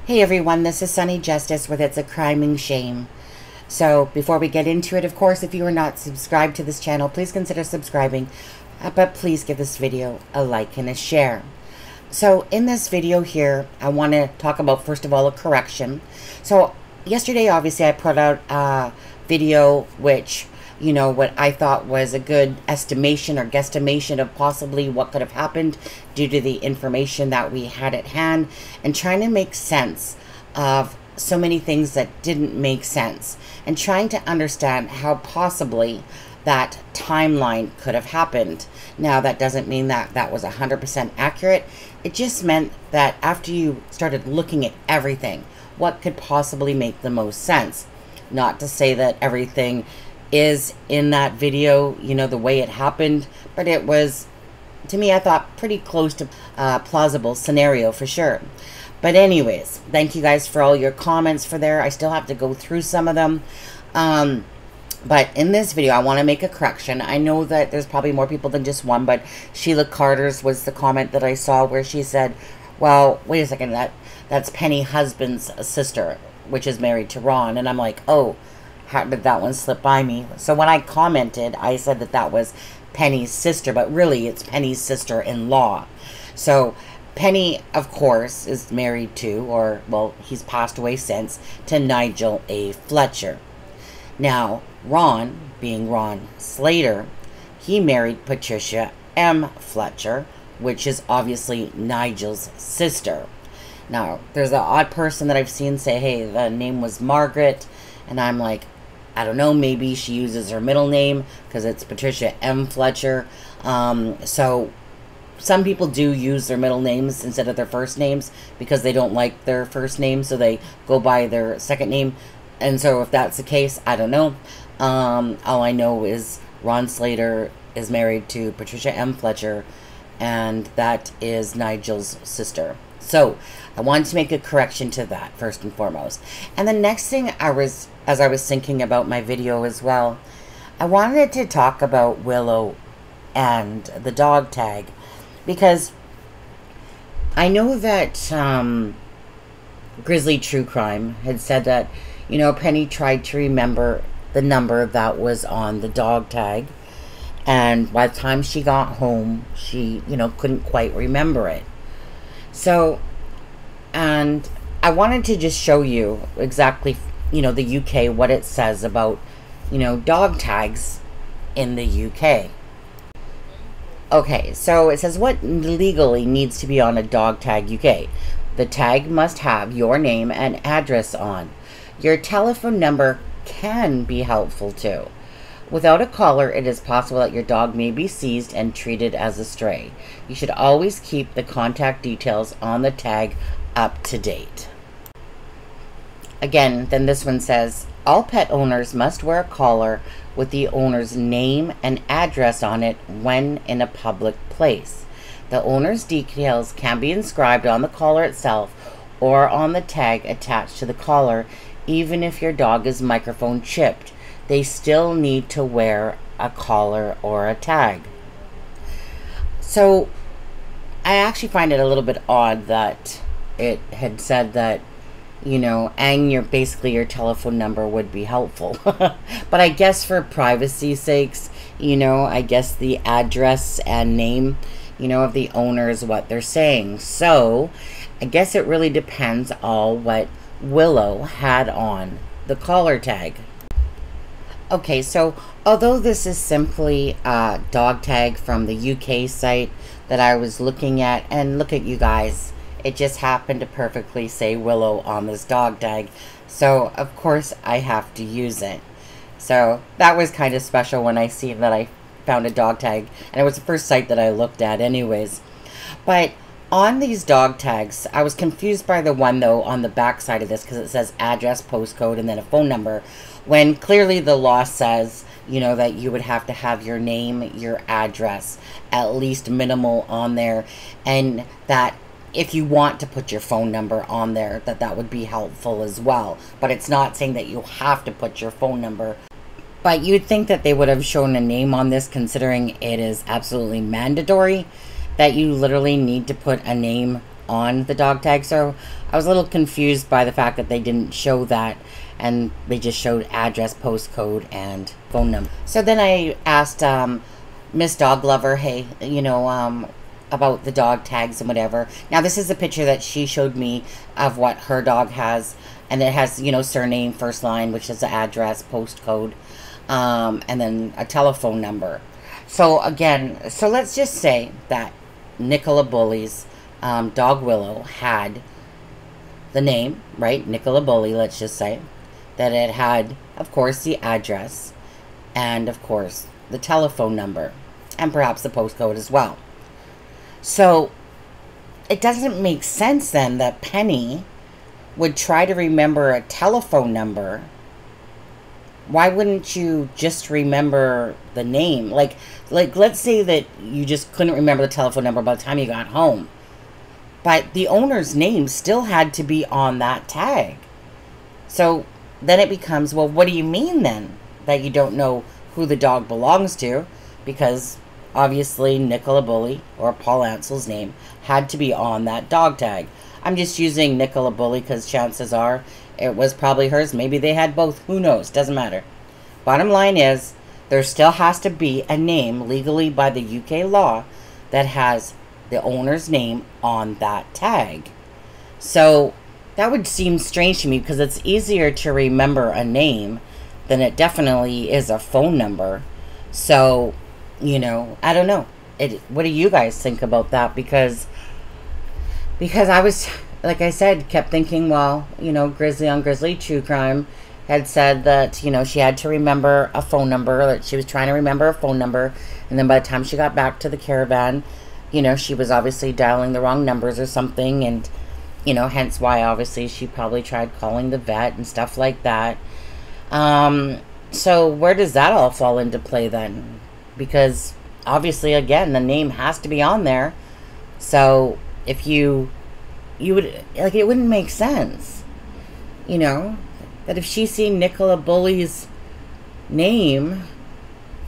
Hey everyone, this is Sunny Justice with It's a Crime and Shame. So before we get into it, of course, if you are not subscribed to this channel, please consider subscribing. But please give this video a like and a share. So in this video here, I want to talk about, first of all, a correction. So yesterday, obviously, I put out a video which, what I thought was a good estimation or guesstimation of possibly what could have happened due to the information that we had at hand, and trying to make sense of so many things that didn't make sense, and trying to understand how possibly that timeline could have happened. Now, that doesn't mean that that was 100% accurate. It just meant that after you started looking at everything, what could possibly make the most sense? Not to say that everything is in that video, the way it happened, but it was, to me, I thought pretty close to a plausible scenario for sure. But anyways, thank you guys for all your comments for there. I still have to go through some of them. But in this video, I want to make a correction. I know that there's probably more people than just one, but Sheila Carter's was the comment that I saw where she said, well, wait a second, that's Penny husband's sister, which is married to Ron. And I'm like, oh, how did that one slip by me? So when I commented, I said that that was Penny's sister, but really it's Penny's sister-in-law. So Penny, of course, is married to, or, well, he's passed away since, to Nigel A. Fletcher. Now, Ron, being Ron Slater, he married Patricia M. Fletcher, which is obviously Nigel's sister. Now, there's an odd person that I've seen say, hey, the name was Margaret, and I'm like, I don't know, maybe she uses her middle name because it's Patricia M. Fletcher. So some people do use their middle names instead of their first names because they don't like their first name, so they go by their second name. And so if that's the case, I don't know. All I know is Ron Slater is married to Patricia M. Fletcher, and that is Nigel's sister. So I wanted to make a correction to that first and foremost. And the next thing as I was thinking about my video as well, I wanted to talk about Willow and the dog tag, because I know that Grizzly True Crime had said that, Penny tried to remember the number that was on the dog tag, and by the time she got home, she, couldn't quite remember it. So, and I wanted to just show you exactly, the UK, what it says about, dog tags in the UK. Okay, so it says what legally needs to be on a dog tag UK. The tag must have your name and address on. Your telephone number can be helpful too. Without a collar, it is possible that your dog may be seized and treated as a stray. You should always keep the contact details on the tag up to date. Again, then this one says, all pet owners must wear a collar with the owner's name and address on it when in a public place. The owner's details can be inscribed on the collar itself or on the tag attached to the collar. Even if your dog is microphone chipped, they still need to wear a collar or a tag. So I actually find it a little bit odd that it had said that, and basically your telephone number would be helpful. But I guess for privacy's sakes, I guess the address and name, of the owner is what they're saying. So I guess it really depends on what Willow had on the collar tag. Okay, so although this is simply a dog tag from the UK site that I was looking at, and look at you guys, it just happened to perfectly say Willow on this dog tag, so of course I have to use it. So that was kind of special when I see that I found a dog tag, and it was the first site that I looked at anyways. But on these dog tags, I was confused by the one though on the back side of this, because it says address, postcode, and then a phone number, when clearly the law says, that you would have to have your name, your address, at least minimal on there, and that if you want to put your phone number on there, that would be helpful as well. But it's not saying that you have to put your phone number. But you'd think that they would have shown a name on this, considering it is absolutely mandatory that you literally need to put a name on the dog tag. So I was a little confused by the fact that they didn't show that, and they just showed address, postcode, and phone number. So then I asked Miss Dog Lover, hey, you know, about the dog tags and whatever. Now this is a picture that she showed me of what her dog has, and it has, you know, surname, first line, which is the address, postcode, and then a telephone number. So again, so let's just say that Nicola Bully's dog Willow had the name, right? Nicola Bully, let's just say. That it had, of course, the address, and of course, the telephone number, and perhaps the postcode as well. So it doesn't make sense then that Penny would try to remember a telephone number. Why wouldn't you just remember the name? Like let's say that you just couldn't remember the telephone number by the time you got home, but the owner's name still had to be on that tag. So then it becomes, well, what do you mean then that you don't know who the dog belongs to? Because obviously Nicola Bully, or Paul Ansel's name, had to be on that dog tag. I'm just using Nicola Bully because chances are it was probably hers. Maybe they had both. Who knows? Doesn't matter. Bottom line is, there still has to be a name legally by the UK law that has the owner's name on that tag. So that would seem strange to me, because it's easier to remember a name than it definitely is a phone number. So, you know, I don't know. What do you guys think about that? Because I was, like I said, kept thinking, well, you know, Grizzly on Grizzly True Crime had said that, you know, she had to remember a phone number, that she was trying to remember a phone number, and then by the time she got back to the caravan, you know, she was obviously dialing the wrong numbers or something, and, you know, hence why obviously she probably tried calling the vet and stuff like that. So where does that all fall into play then? Because obviously, again, the name has to be on there. So if you would, like, it wouldn't make sense, you know, that if she's seen Nicola Bully's name,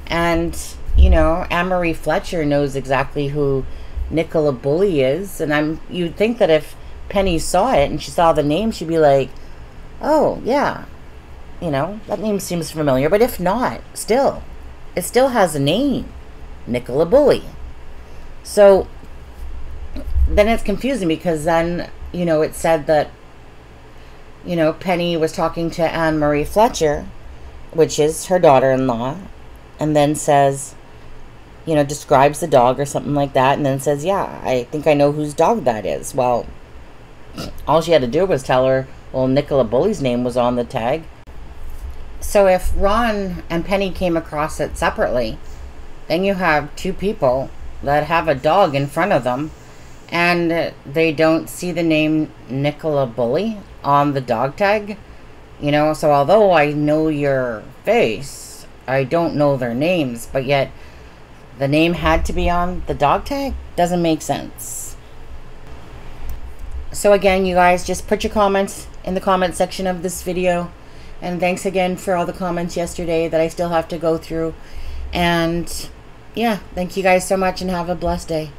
and, you know, Anne-Marie Fletcher knows exactly who Nicola Bully is, and you'd think that if Penny saw it and she saw the name, she'd be like, oh yeah, you know, that name seems familiar. But if not, still, it still has a name, Nicola Bully. So then it's confusing, because then, you know, it said that, you know, Penny was talking to Anne-Marie Fletcher, which is her daughter-in-law, and then says, you know, describes the dog or something like that, and then says, yeah, I think I know whose dog that is. Well, all she had to do was tell her, well, Nicola Bully's name was on the tag. So if Ron and Penny came across it separately, then you have two people that have a dog in front of them, and they don't see the name Nicola Bully on the dog tag. You know, so although I know your face, I don't know their names, but yet the name had to be on the dog tag? Doesn't make sense. So again, you guys, just put your comments in the comment section of this video. And thanks again for all the comments yesterday that I still have to go through. And yeah, thank you guys so much, and have a blessed day.